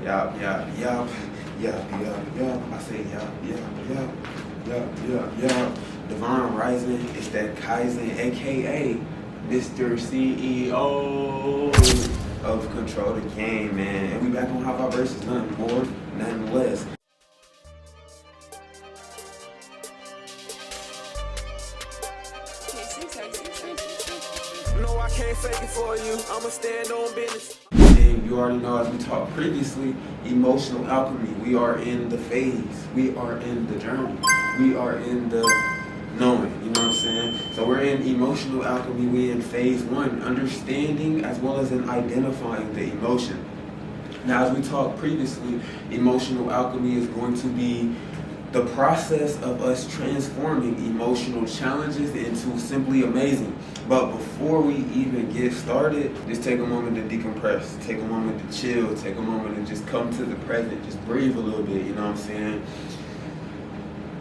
yup, yup, yup, yup, yup, yup. I say yup, yup, yup, yup, yup, yup. Divine Rising, it's that Kaizen, aka Mr. CEO of Control the Game, man. And we back on High Vibrations, nothing more, nothing less. No, I can't fake it for you. I'ma stand on business. And you already know, as we talked previously, emotional alchemy. We are in the phase. We are in the journey. We are in the knowing. You know what I'm saying? So we're in emotional alchemy. We in phase one, understanding as well as in identifying the emotion. Now, as we talked previously, emotional alchemy is going to be the process of us transforming emotional challenges into simply amazing. But before we even get started, just take a moment to decompress, take a moment to chill, take a moment to just come to the present, just breathe a little bit, you know what I'm saying?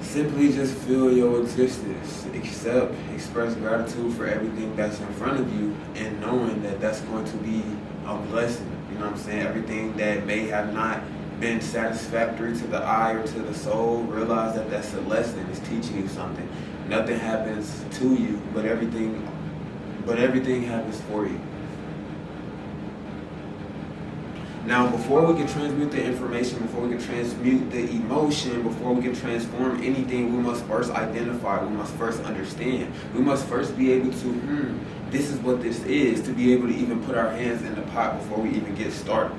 Simply just feel your existence, accept, express gratitude for everything that's in front of you, and knowing that that's going to be a blessing, you know what I'm saying? Everything that may have not been satisfactory to the eye or to the soul, realize that that's a lesson. It's teaching you something. Nothing happens to you, but everything happens for you. Now, before we can transmute the information, before we can transmute the emotion, before we can transform anything, we must first identify, we must first understand. We must first be able to, this is what this is, to be able to even put our hands in the pot before we even get started.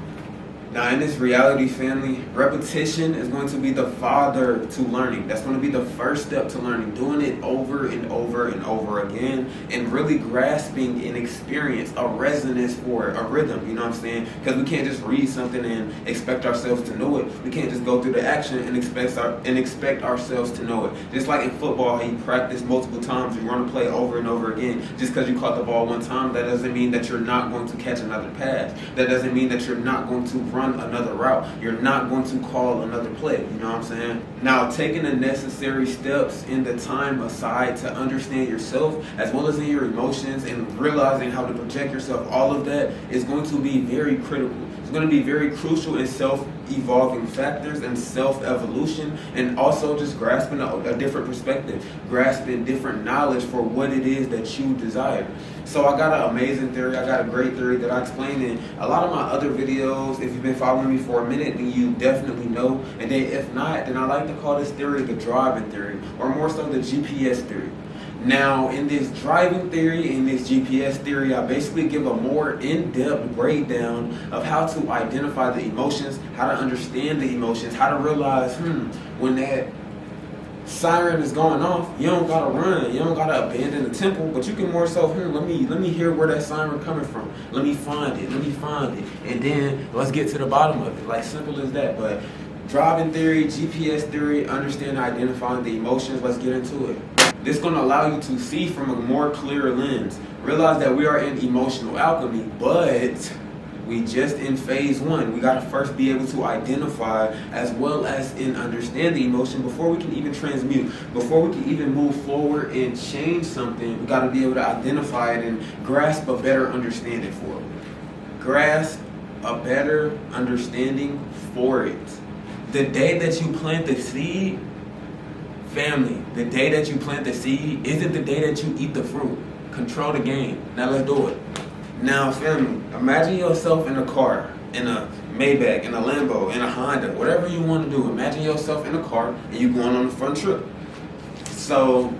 Now, in this reality, family, repetition is going to be the father to learning. That's going to be the first step to learning. Doing it over and over and over again, and really grasping an experience, a resonance for it, a rhythm, you know what I'm saying? Because we can't just read something and expect ourselves to know it. We can't just go through the action and expect ourselves to know it. Just like in football, how you practice multiple times, you run a play over and over again. Just because you caught the ball one time, that doesn't mean that you're not going to catch another pass. That doesn't mean that you're not going to run another route. You're not going to call another play. You know what I'm saying? Now, taking the necessary steps in the time aside to understand yourself as well as in your emotions and realizing how to project yourself, all of that is going to be very critical. It's going to be very crucial in self-evolving factors and self-evolution, and also just grasping a different perspective, grasping different knowledge for what it is that you desire. So I got an amazing theory, I got a great theory that I explain in a lot of my other videos. If you've been following me for a minute, then you definitely know. And then if not, then I like to call this theory the driving theory, or more so the GPS theory. Now, in this driving theory, in this GPS theory, I basically give a more in-depth breakdown of how to identify the emotions, how to understand the emotions, how to realize, when that siren is going off, you don't gotta run, you don't gotta abandon the temple, but you can more so, let me hear where that siren coming from. Let me find it, and then let's get to the bottom of it. Like, simple as that. But driving theory, GPS theory, understand identifying the emotions, let's get into it. This is going to allow you to see from a more clear lens. Realize that we are in emotional alchemy, but we just in phase one. We got to first be able to identify as well as in understand the emotion before we can even transmute. Before we can even move forward and change something, we got to be able to identify it and grasp a better understanding for it. Grasp a better understanding for it. The day that you plant the seed, family, the day that you plant the seed isn't the day that you eat the fruit. Control the game. Now let's do it. Now, family, imagine yourself in a car, in a Maybach, in a Lambo, in a Honda, whatever you want to do. Imagine yourself in a car and you're going on a fun trip. So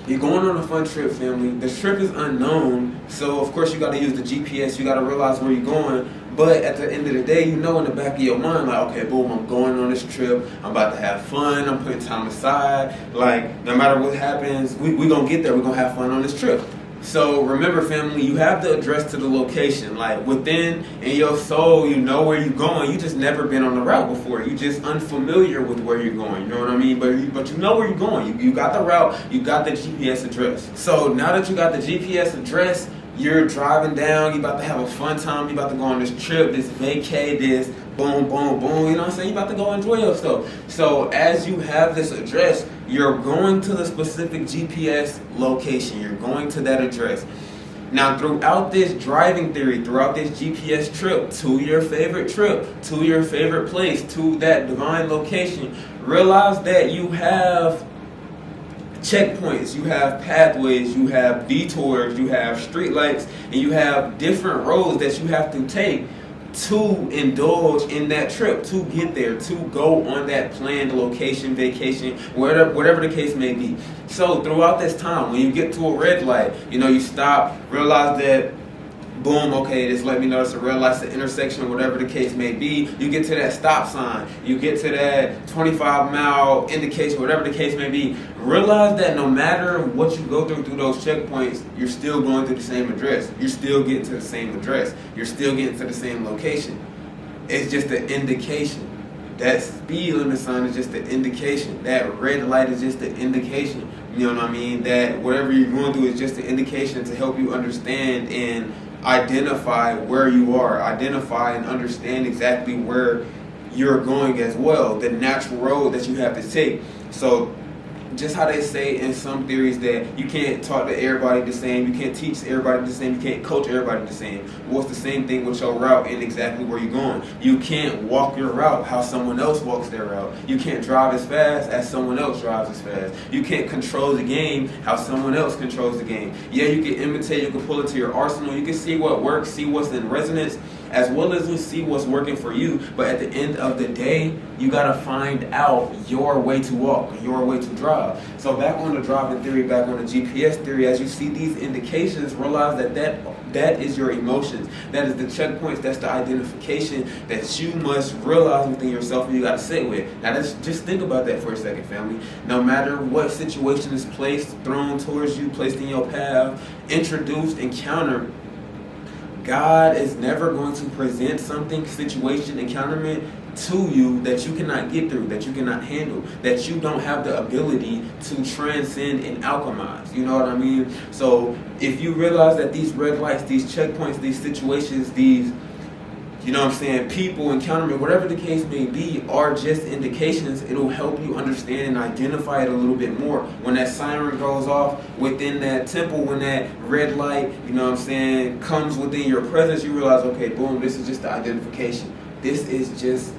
you're going on a fun trip, family. The trip is unknown, so of course you got to use the GPS. You got to realize where you're going. But at the end of the day, you know in the back of your mind, like, okay, boom, I'm going on this trip. I'm about to have fun. I'm putting time aside. Like, no matter what happens, we going to get there. We're going to have fun on this trip. So remember, family, you have the address to the location. Like, within in your soul, you know where you're going. You just never been on the route before. You just unfamiliar with where you're going. You know what I mean? But you know where you're going. You got the route. You got the GPS address. So now that you got the GPS address, you're driving down, you're about to have a fun time, you're about to go on this trip, this vacay, this boom, boom, boom, you know what I'm saying? You're about to go enjoy yourself. So as you have this address, you're going to the specific GPS location, you're going to that address. Now, throughout this driving theory, throughout this GPS trip to your favorite place, to that divine location, realize that you have checkpoints, you have pathways, you have detours, you have streetlights, and you have different roads that you have to take to indulge in that trip, to get there, to go on that planned location, vacation, whatever the case may be. So throughout this time, when you get to a red light, you stop, realize that, boom, okay, just let me know it's a red light, it's an intersection, whatever the case may be. You get to that stop sign, you get to that 25-mile indication, whatever the case may be. Realize that no matter what you go through those checkpoints, you're still going to the same address. You're still getting to the same address. You're still getting to the same location. It's just an indication. That speed limit sign is just an indication. That red light is just an indication. You know what I mean? That whatever you're going through is just an indication to help you understand and identify where you are, identify and understand exactly where you're going as well, the natural road that you have to take. So just how they say in some theories that you can't talk to everybody the same, you can't teach everybody the same, you can't coach everybody the same. Well, it's the same thing with your route and exactly where you're going. You can't walk your route how someone else walks their route. You can't drive as fast as someone else drives as fast. You can't control the game how someone else controls the game. Yeah, you can imitate, you can pull it to your arsenal, you can see what works, see what's in resonance, as well as you see what's working for you. But at the end of the day, you gotta find out your way to walk, your way to drive. So back on the driving theory, back on the GPS theory, as you see these indications, realize that is your emotions. That is the checkpoints, that's the identification that you must realize within yourself and you gotta sit with. Now just think about that for a second, family. No matter what situation is placed, thrown towards you, placed in your path, introduced, encountered, God is never going to present something, situation, encounterment to you that you cannot get through, that you cannot handle, that you don't have the ability to transcend and alchemize. You know what I mean? So if you realize that these red lights, these checkpoints, these situations, these, people, encounterment, whatever the case may be, are just indications. It'll help you understand and identify it a little bit more. When that siren goes off within that temple, when that red light, comes within your presence, you realize, okay, boom, this is just the identification. This is just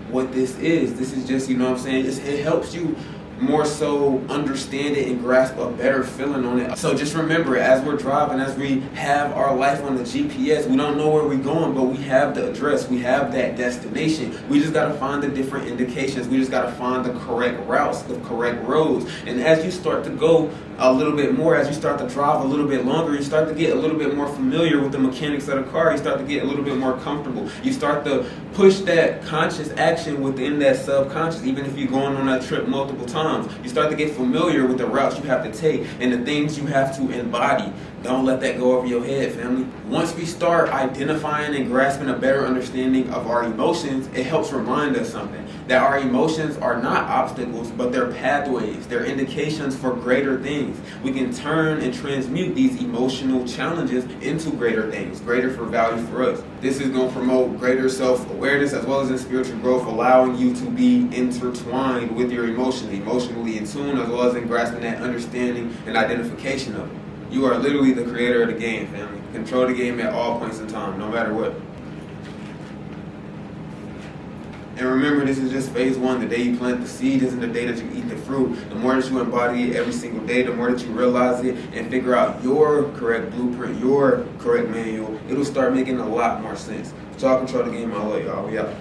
what this is. This is just, it helps you more so understand it and grasp a better feeling on it. So just remember, as we're driving, as we have our life on the GPS, we don't know where we're going, but we have the address, we have that destination. We just got to find the different indications. We just got to find the correct routes, the correct roads. And as you start to go a little bit more, as you start to drive a little bit longer, you start to get a little bit more familiar with the mechanics of the car. You start to get a little bit more comfortable. You start to push that conscious action within that subconscious, even if you're going on that trip multiple times. You start to get familiar with the routes you have to take and the things you have to embody. Don't let that go over your head, family. Once we start identifying and grasping a better understanding of our emotions, it helps remind us something. That our emotions are not obstacles, but they're pathways. They're indications for greater things. We can turn and transmute these emotional challenges into greater things, greater for value for us. This is going to promote greater self-awareness as well as in spiritual growth, allowing you to be intertwined with your emotions, emotionally in tune, as well as in grasping that understanding and identification of it. You are literally the creator of the game, family. Control the game at all points in time, no matter what. And remember, this is just phase one. The day you plant the seed isn't the day that you eat the fruit. The more that you embody it every single day, the more that you realize it and figure out your correct blueprint, your correct manual, it'll start making a lot more sense. So y'all control the game. I love y'all. We out.